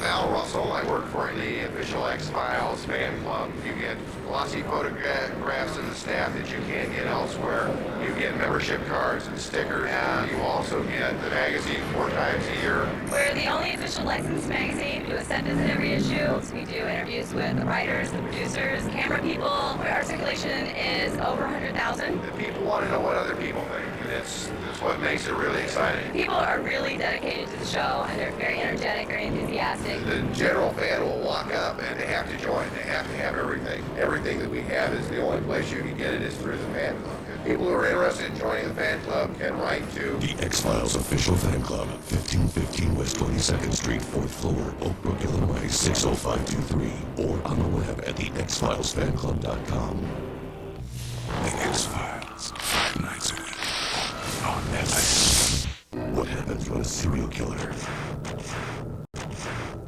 Al Russell. I work for the official X-Files fan club. You get glossy photographs of the staff that you can't get elsewhere. You get membership cards and stickers, and you also get the magazine 4 times a year. We're the only official licensed magazine. We do a set visit every issue. We do interviews with the writers, the producers, camera people. Our circulation is over 100,000. The people want to know what other people think, and it's what makes it really exciting. People are really dedicated to the show, and they're very energetic, very enthusiastic. The general fan will walk up and they have to join. They have to have everything. Everything that we have is the only place you can get it is through the fan club. People who are interested in joining the fan club can write to the X-Files official fan club, 1515 West 22nd Street, 4th floor, Oak Brook, Illinois, 60523, or on the web at thexfilesfanclub.com. The X-Files, 5 nights a week on Netflix. What happens when a serial killer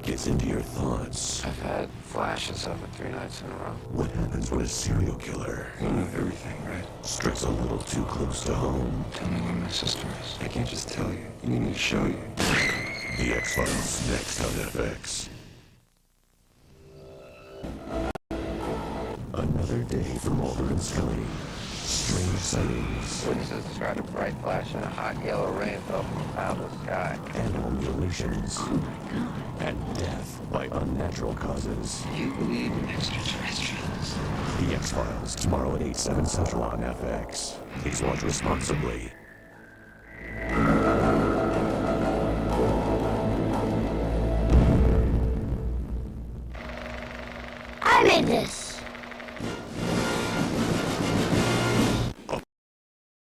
gets into your thoughts? I've had flashes of it 3 nights in a row. What happens when a serial killer You know everything, right? strikes a little too close to home? Tell me where my sister is. I can't just tell you. You need me to show you. The X-Files, next on FX. Another day for Mulder and Scully. Strange sightings. Witnesses described a bright flash and a hot yellow ray fell from a cloudless sky. Animal mutilations. Oh my God. And death by unnatural causes. You believe in extraterrestrials? The X-Files, tomorrow at 8, 7 Central on FX. Please watch responsibly. I made this.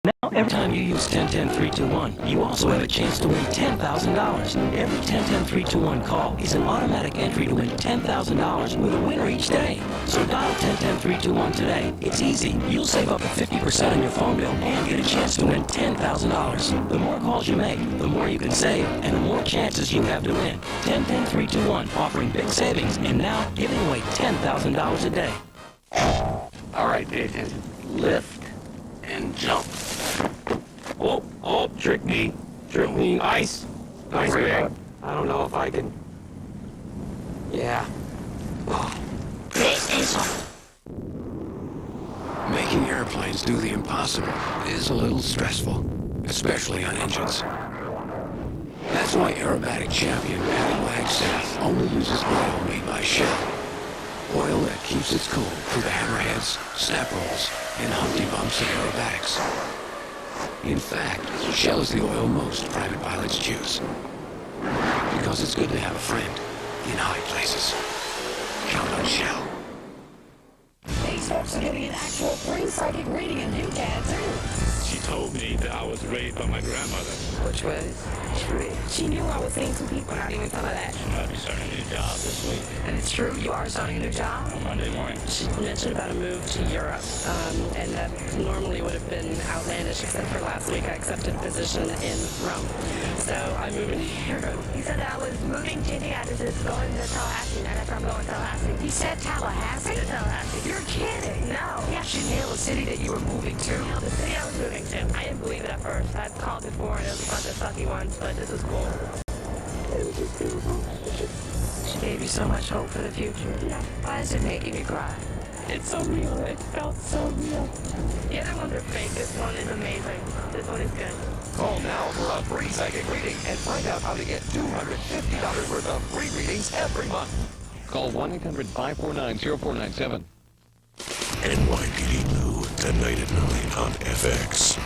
Now, every time you use 10-10-321, you also have a chance to win $10,000. Every 10-10-321 call is an automatic entry to win $10,000 with a winner each day. So dial 10-10-321 today. It's easy. You'll save up to 50% on your phone bill and get a chance to win $10,000. The more calls you make, the more you can save, and the more chances you have to win. 10-10-321, offering big savings, and now giving away $10,000 a day. All right, Nathan. Lift and jump. Oh, trick me. Ice. Nice bag. I don't know if I can. Yeah. This is Making airplanes do the impossible is a little stressful, especially on engines. That's why aerobatic champion Patty Wagstaff only uses oil made by Shell. Oil that keeps its cool through the hammerheads, snap rolls, and Humpty Bumps of aerobatics. In fact, Shell is the oil most private pilots choose. Because it's good to have a friend in high places. Count on Shell. These folks are getting an actual free psychic reading in new too. She told me that I was raised by my grandmother. Which was true. She knew I was seeing some people not even some of that. I'll be starting a new job this week And it's true, you are starting a new job. on Monday morning. She mentioned about a move to Europe, and that normally would have been outlandish, except for last week I accepted a position in Rome. So I'm moving to Europe. He said that I was moving, changing addresses, going to Tallahassee, and that's where I'm going to Tallahassee. He said Tallahassee? To Tallahassee. You're kidding. No. Yeah, she nailed the city that you were moving to. Nailed the city I was moving to. I didn't believe it at first. I've called before, and it was a bunch of sucky ones, but this is cool. It was just beautiful. She gave you so much hope for the future. Yeah. Why is it making me cry? It's so real. It felt so real. The other ones are fake. This one is amazing. This one is good. Call now for a free psychic reading and find out how to get $250 worth of free readings every month. Call 1-800-549-0497. NYPD Blue, tonight at 9 on FX.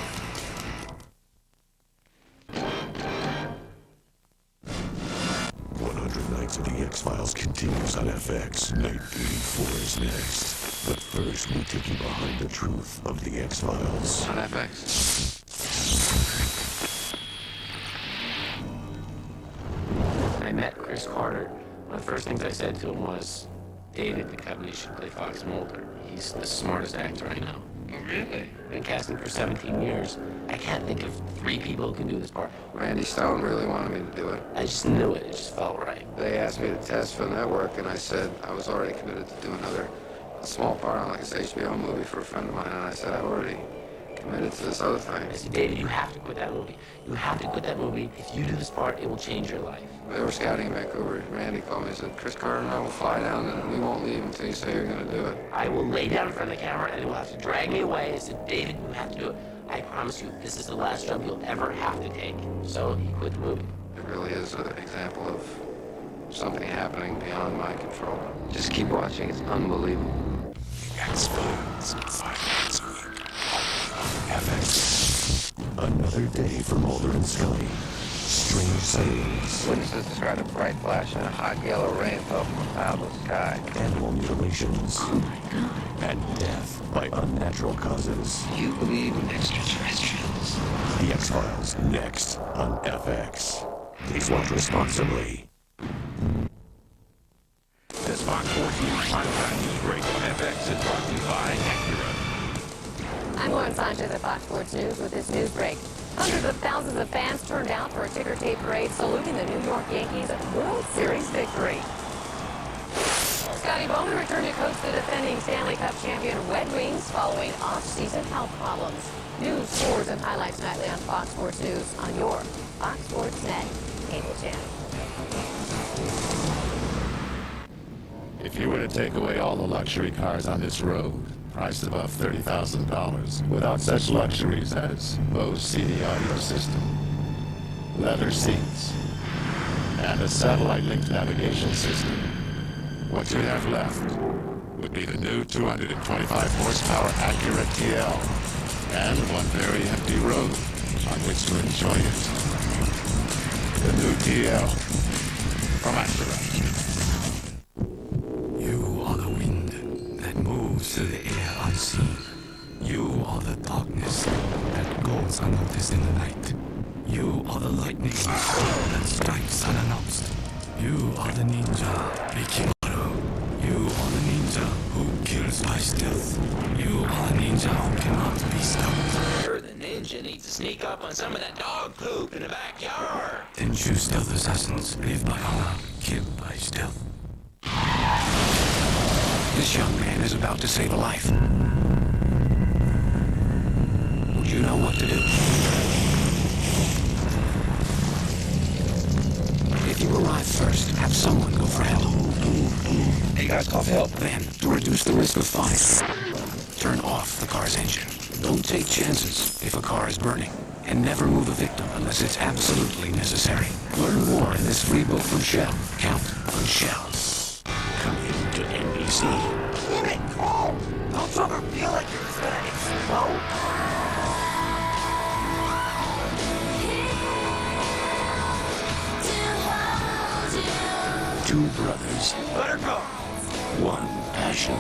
Nights of the X-Files continues on FX. Night 84 is next. But first, we take you behind the truth of the X-Files. On FX. I met Chris Carter. One of the first things I said to him was, David Duchovny should play Fox Mulder. He's the smartest actor I know. Really? Been casting for 17 years. I can't think of 3 people who can do this part. Randy Stone really wanted me to do it. I just knew it. It just felt right. They asked me to test for the network, and I said I was already committed to do a small part on like this HBO movie for a friend of mine, and I said I already committed to this other thing. I said, David, you have to quit that movie. You have to quit that movie. If you do this part, it will change your life. They were scouting in Vancouver. Randy called me and said, Chris Carter and I will fly down and we won't leave until you say you're going to do it. I will lay down in front of the camera and it will have to drag me away. I said, David, you have to do it. I promise you, this is the last job you'll ever have to take. So he quit the movie. It really is an example of something happening beyond my control. Just keep watching. It's unbelievable. X-Files, 5 days a week. FX. Another day for Mulder and Scully. Strange sightings. Witnesses described a bright flash and a hot yellow rain fell from a cloudless sky. Animal mutilations. Oh my God. And death by unnatural causes. You believe in extraterrestrials? The X-Files, next on FX. Please watch responsibly. This Fox 14 primetime news break on FX is brought to you by Acura. I'm Lauren Sanchez at Fox Sports News with this news break. Hundreds of thousands of fans turned out for a ticker tape parade saluting the New York Yankees' World Series victory. Scotty Bowman returned to coach the defending Stanley Cup champion Red Wings following off-season health problems. News, scores, and highlights nightly on Fox Sports News on your Fox Sports Net cable channel. If you were to take away all the luxury cars on this road, priced above $30,000, without such luxuries as Bose CD audio system, leather seats, and a satellite-linked navigation system, what you'd have left would be the new 225 horsepower Acura TL and one very empty road on which to enjoy it. The new TL from Acura. You are the wind that moves through the air unseen. You are the darkness that goes unnoticed in the night. You are the lightning that strikes unannounced. You are the ninja, Ikimaru. You are the ninja who kills by stealth. You are the ninja who cannot be stopped. Sure, the ninja needs to sneak up on some of that dog poop in the backyard. Then true stealth assassins live by honor, kill by stealth. This young man is about to save a life. Would you know what to do? If you arrive first, have someone go for help. Hey guys, call for help. Then, to reduce the risk of fire, turn off the car's engine. Don't take chances if a car is burning. And never move a victim unless it's absolutely necessary. Learn more in this free book from Shell. Count on Shell. Coming to NBC. Damn it! Oh! Don't you ever feel like you're just gonna explode? Two brothers. Let her go! One passion.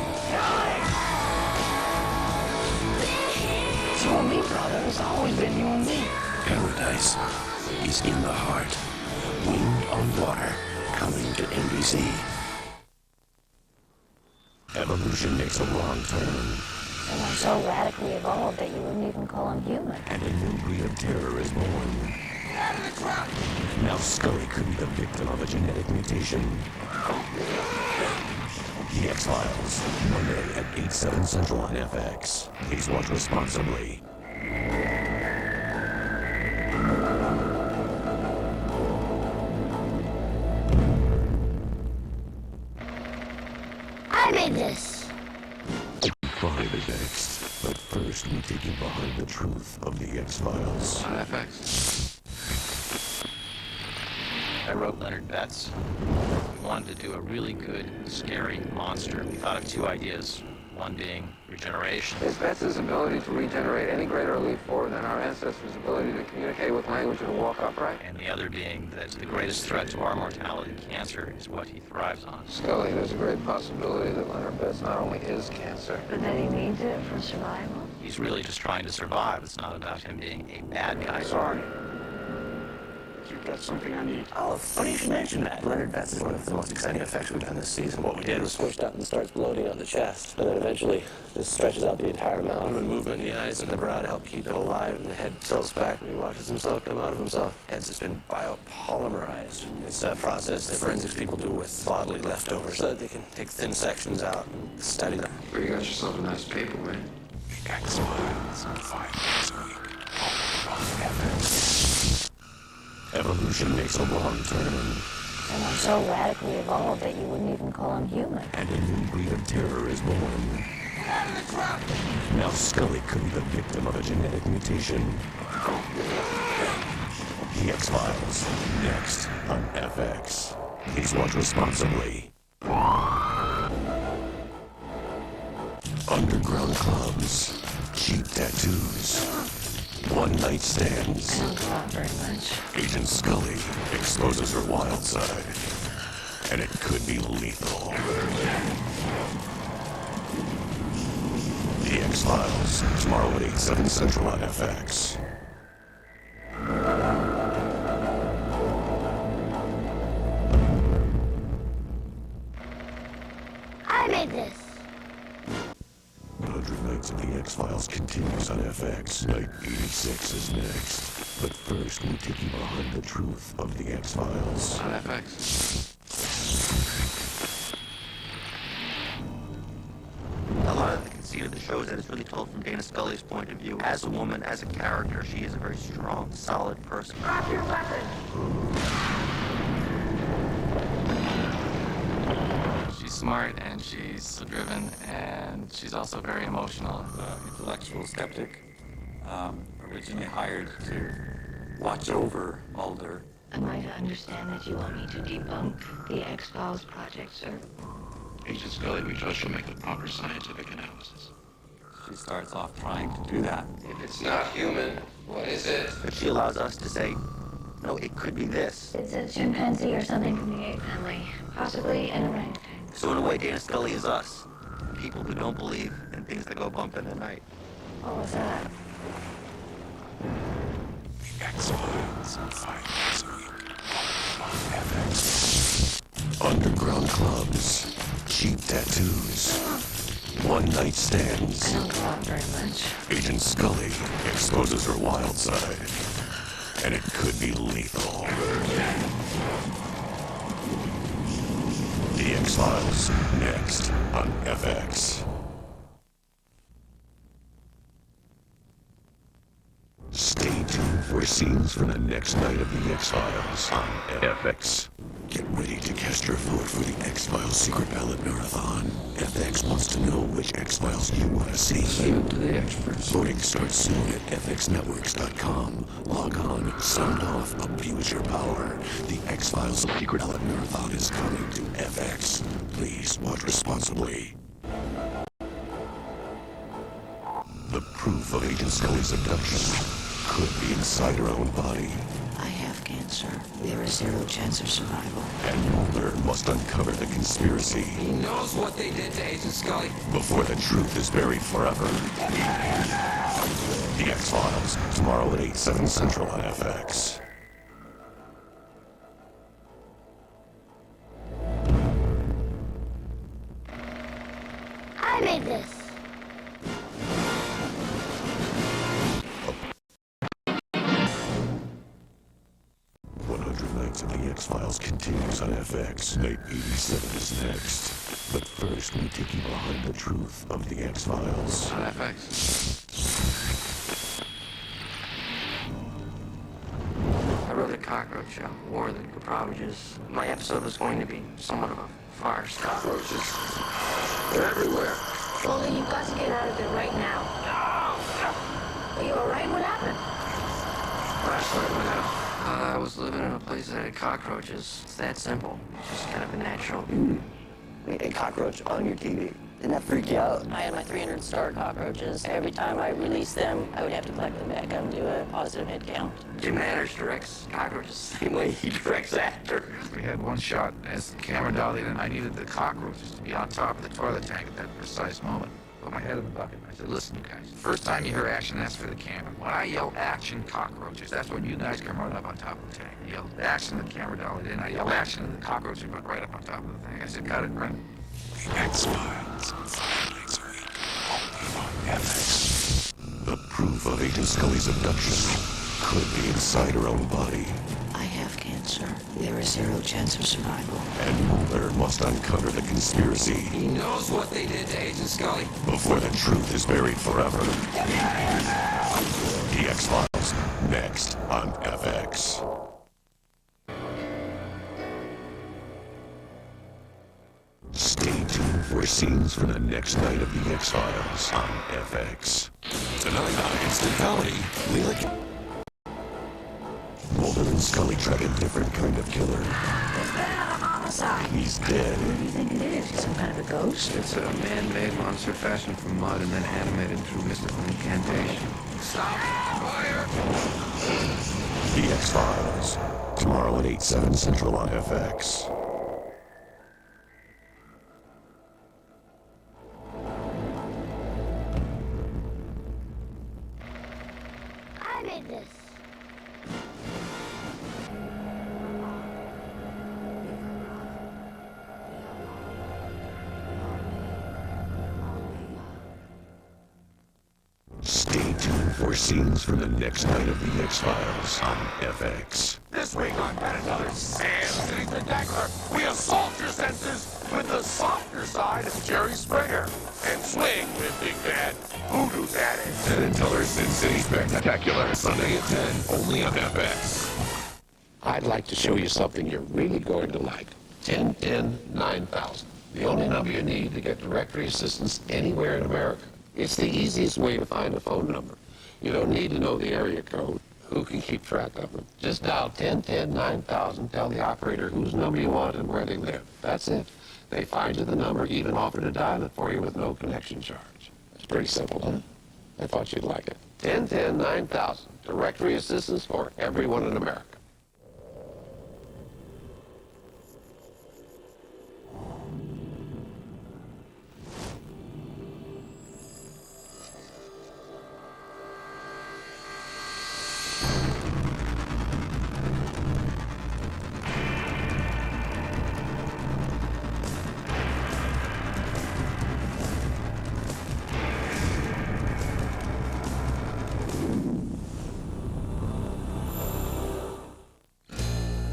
It's you and me, brother. It's always been you and me. Paradise is in the heart. Wind on water. Coming to NBC. Evolution makes a wrong turn. Someone so radically evolved that you wouldn't even call him human. And a new breed of terror is born. Now Scully could be the victim of a genetic mutation. The X-Files, Monday at 8/7 Central on FX. Please watch responsibly. I made this. Find the next. But first, we take you behind the truth of the X-Files. On FX. I wrote Leonard Betts. We wanted to do a really good, scary monster. We thought of two ideas. One being regeneration. Is Betts' ability to regenerate any greater leap forward than our ancestors' ability to communicate with language and walk upright? And the other being that the greatest threat to our mortality, cancer, is what he thrives on. Scully, there's a great possibility that Leonard Betts not only is cancer, But that he needs it for survival. He's really just trying to survive. It's not about him being a bad guy. sorry. You've got something I need. Oh, funny you should mention that. Leonard Betts is one of the most exciting effects we've done this season. What we did was pushed up and starts bloating on the chest, and then eventually just stretches out the entire mouth and movement in the eyes and the brow to help keep it alive, and the head tilts back and he watches himself come out of himself. Head's just been biopolymerized. It's a process that forensics people do with bodily leftovers so that they can take thin sections out and study them. Well, you got yourself a nice paperweight. X-Files, 5 days a week. FX. Evolution makes a wrong turn. And I'm so radically evolved that you wouldn't even call him human. And a new breed of terror is born. Now Scully could be the victim of a genetic mutation. The X-Files, next on FX. Please watch responsibly. Underground clubs, cheap tattoos, one-night stands. I don't go out very much. Agent Scully exposes her wild side, and it could be lethal. The X-Files, tomorrow at 8, 7 Central on FX. I made this. 100 Nights of the X-Files continues on FX. Night 86 is next. But first, we take you behind the truth of the X-Files. On FX. A lot of the conceit of the show is that it's really told from Dana Scully's point of view. As a woman, as a character, she is a very strong, solid person. Drop your weapon. She's smart and she's driven and she's also very emotional. Intellectual skeptic, originally hired to watch over Mulder. Am I to understand that you want me to debunk the X-Files project, sir? Agent Scully, we trust you'll make the proper scientific analysis. She starts off trying to do that. If it's not human, what is it? But she allows us to say, no, it could be this. It's a chimpanzee or something from the ape family. Possibly an orangutan. So in a way, Dana Scully is us. People who don't believe in things that go bump in the night. What was that? The X-Files, 5 days a week. FX. Underground clubs, cheap tattoos, one-night stands. I don't go out very much. Agent Scully exposes her wild side, and it could be lethal. The X-Files, next on FX. Stay tuned for scenes from the next night of the X-Files on FX. Get ready to cast your vote for the X-Files Secret Ballot Marathon. FX wants to know which X-Files you want to see. Leave it to the experts. Voting starts soon at fxnetworks.com. Log on, sound off, abuse your power. The X-Files Secret Ballot Marathon is coming to FX. Please watch responsibly. The proof of Agent Scully's abduction could be inside her own body. I have cancer. There is 0 chance of survival. And Mulder must uncover the conspiracy He knows what they did to Agent Scully. before the truth is buried forever. The X-Files, tomorrow at 8, 7 Central on FX. I made this. Of the X-Files continues on FX. Night 87 is next. But first, we take you behind the truth of the X-Files. On FX. I wrote a cockroach show, War of the Cockroaches. My episode was going to be somewhat of a farce. Cockroaches. They're everywhere. Well, then you've got to get out of there right now. Are you alright? What happened? Flashlight went out. I was living in a place that had cockroaches. It's that simple. It's just kind of a natural. A cockroach on your TV. Didn't that freak you out? I had my 300-star cockroaches. Every time I released them, I would have to collect them back up and do a positive head count. Jim Manners directs cockroaches the same way he directs actors. We had one shot as the camera dollied in. I needed the cockroaches to be on top of the toilet tank at that precise moment. Put my head in the bucket. I said, listen, you guys, first time you hear action, that's for the camera. When I yell action cockroaches, that's when you guys come right up on top of the tank. I yelled action, the camera dollied in. I yelled action, and the cockroaches went right up on top of the thing. I said, got it, right? The X-Files, 5 nights a week, only on FX. The proof of Agent Scully's abduction could be inside her own body. I have cancer. sir. There is zero chance of survival. And Mulder must uncover the conspiracy He knows what they did to Agent Scully. before the truth is buried forever. The X-Files, next on FX. Stay tuned for scenes from the next night of The X-Files on FX. Tonight on Instant Comedy, Mulder and Scully track a different kind of killer. There's been another homicide. He's dead. What do you think it is? Some kind of a ghost? It's a man-made monster fashioned from mud and then animated through mystical incantation. Stop! Fire! The X-Files. Tomorrow at 8/7 Central on FX. I made this. Stay tuned for scenes from the next night of The X-Files on FX. This week on Got Another Sam City Spectacular, we assault your senses with the softer side of Jerry Springer and swing with Big Bad Voodoo Daddy. Ted and Teller's Sin City Spectacular, Sunday at 10, only on FX. I'd like to show you something you're really going to like. 1010-9000. The only number you need to get directory assistance anywhere in America. It's the easiest way to find a phone number. You don't need to know the area code. Who can keep track of them? Just dial 1010-9000, tell the operator whose number you want and where they live. That's it. They find you the number, even offer to dial it for you with no connection charge. It's pretty simple, huh? I thought you'd like it. 1010-9000. Directory assistance for everyone in America.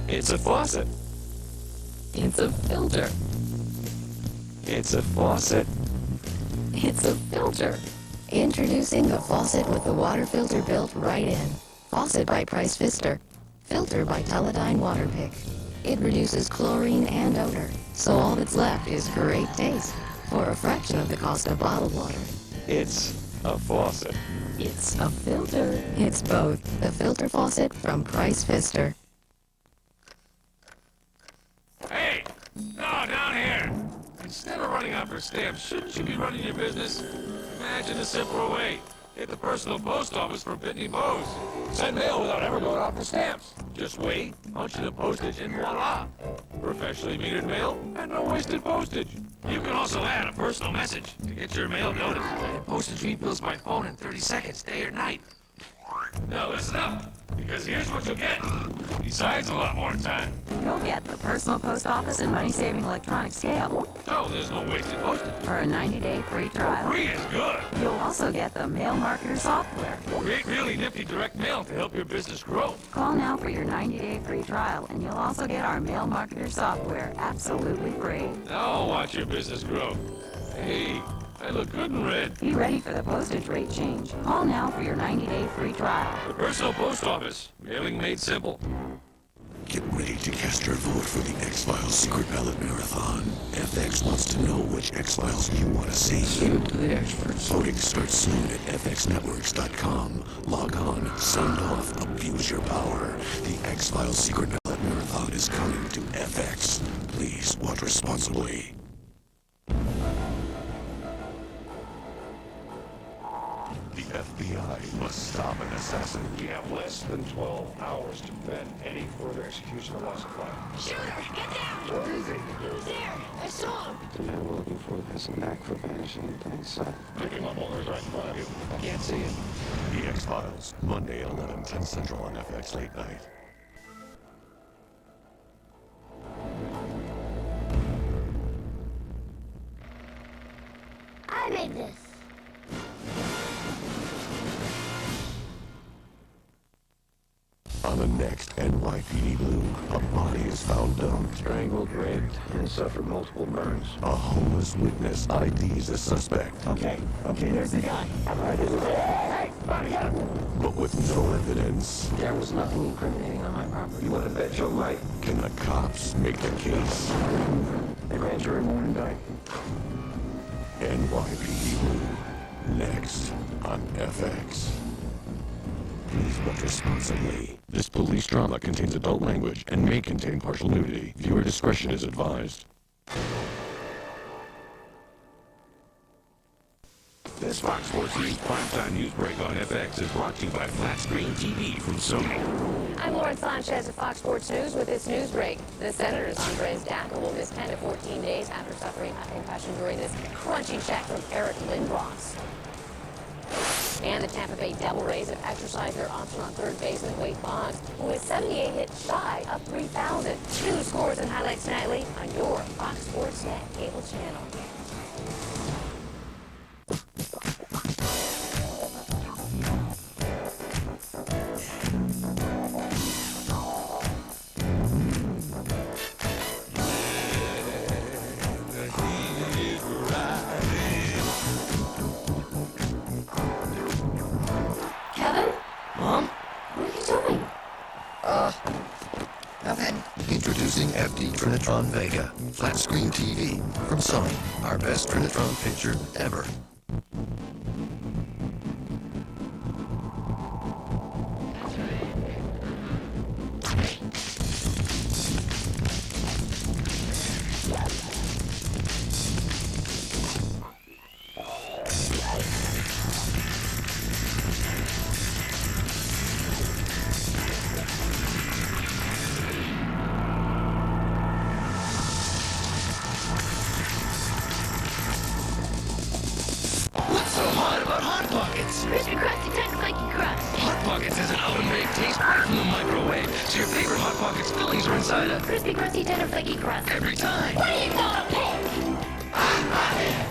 It's a faucet. It's a filter. It's a faucet. It's a filter. Introducing the faucet with the water filter built right in. Faucet by Price Pfister. Filter by Teledyne Water Pick. It reduces chlorine and odor, so all that's left is great taste for a fraction of the cost of bottled water. It's a faucet. It's a filter. It's both. The filter faucet from Price Pfister. Hey! No, down here! Instead of running out for stamps, shouldn't you be running your business? Imagine a simpler way. Hit the personal post office for Pitney Bowes. Send mail without ever going out for stamps. Just wait, punch in the postage, and voila! Professionally metered mail and no wasted postage. You can also add a personal message to get your mail noticed. And postage refills by phone in 30 seconds, day or night. Now listen up, because here's what you'll get. Besides a lot more time. You'll get the personal post office and money-saving electronic scale No, there's no wasted postage. for a 90-day free trial. Free is good. You'll also get the mail marketer software. Create really nifty direct mail to help your business grow. Call now for your 90-day free trial, and you'll also get our mail marketer software absolutely free. Now watch your business grow. Hey, I look good in red. Be ready for the postage rate change. Call now for your 90-day free trial. The personal post office. Mailing made simple. Get ready to cast your vote for the X-Files Secret Ballot Marathon. FX wants to know which X-Files you want to see. Leave it to the experts. Voting starts soon at fxnetworks.com. Log on, sound off, abuse your power. The X-Files Secret Ballot Marathon is coming to FX. Please watch responsibly. The FBI must stop an assassin. We have less than 12 hours to prevent any further execution of classified. Shooter, get down! What is it? He was there. I saw him. The man we're looking for has a knack for vanishing in plain sight. Pick him up while he's right in front of you. I can't see him. The X-Files, Monday at 11/10 Central on FX Late Night. I made this. On the next Next, NYPD Blue. A body is found dumped. Strangled, raped, and suffered multiple burns. A homeless witness IDs a suspect. Okay, there's the guy. But with no evidence. There was nothing incriminating on my property. You want to bet your life? Can the cops make the case? They ran jury warrant night. NYPD Blue. Next on FX. Please watch responsibly. This police drama contains adult language and may contain partial nudity. Viewer discretion is advised. This Fox Sports News primetime news break on FX is brought to you by Flat Screen TV from Sony. I'm Lauren Sanchez of Fox Sports News with this news break. The Senators Andres Dackle will miss 10 to 14 days after suffering a concussion during this crunching check from Eric Lindros. And the Tampa Bay Devil Rays have exercised their option on third baseman Wade Boggs, who is 78 hits shy of 3,000. News, scores, and highlights nightly on your Fox Sports Net cable channel. Kevin? Mom? What are you doing? Nothing. Introducing FD Trinitron Vega. Flat screen TV from Sony. Our best Trinitron picture ever. What's so hot about Hot Pockets? Crispy, crusty, tender, flaky crust. Hot Pockets is an oven-baked taste right from the microwave, so your favorite Hot Pockets fillings are inside a Crispy, crusty, tender, flaky crust. every time. What are you gonna pick?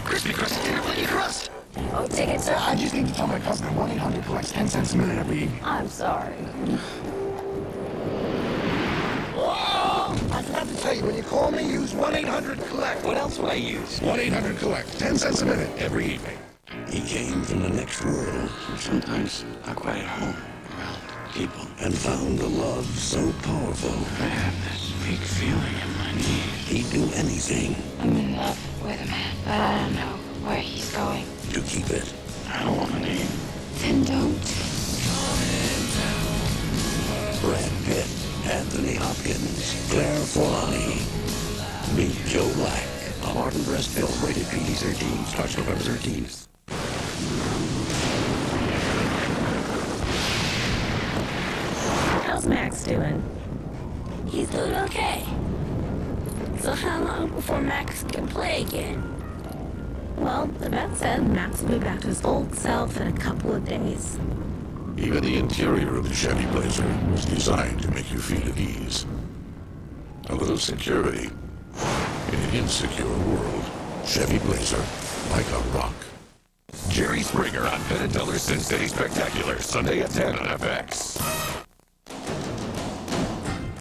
Crispy, crusty, tender, flaky crust. Oh, ticket, sir? I just need to tell my cousin that 1-800 collects 10 cents a minute every evening. I'm sorry. I forgot to tell you, when you call me, use 1-800-COLLECT. What else would I use? 1-800-COLLECT. 10 cents a minute every evening. He came from the next world Sometimes not quite at home around people. and found a love so powerful I have this weak feeling in my knees. he'd do anything I'm in love with a man, but I don't know where he's going. to keep it. I don't want to name. Then don't. Brad Pitt, Anthony Hopkins, Claire Forlani. Meet Joe Black. A Martin Brest film rated PG-13. Starts November 13th. How's Max doing? He's doing okay. So how long before Max can play again? Well, the vet said Max will be back to his old self in a couple of days. Even the interior of the Chevy Blazer was designed to make you feel at ease. A little security in an insecure world. Chevy Blazer, like a rock. Jerry Springer on Penn & Teller's Sin City Spectacular, Sunday at 10 on FX.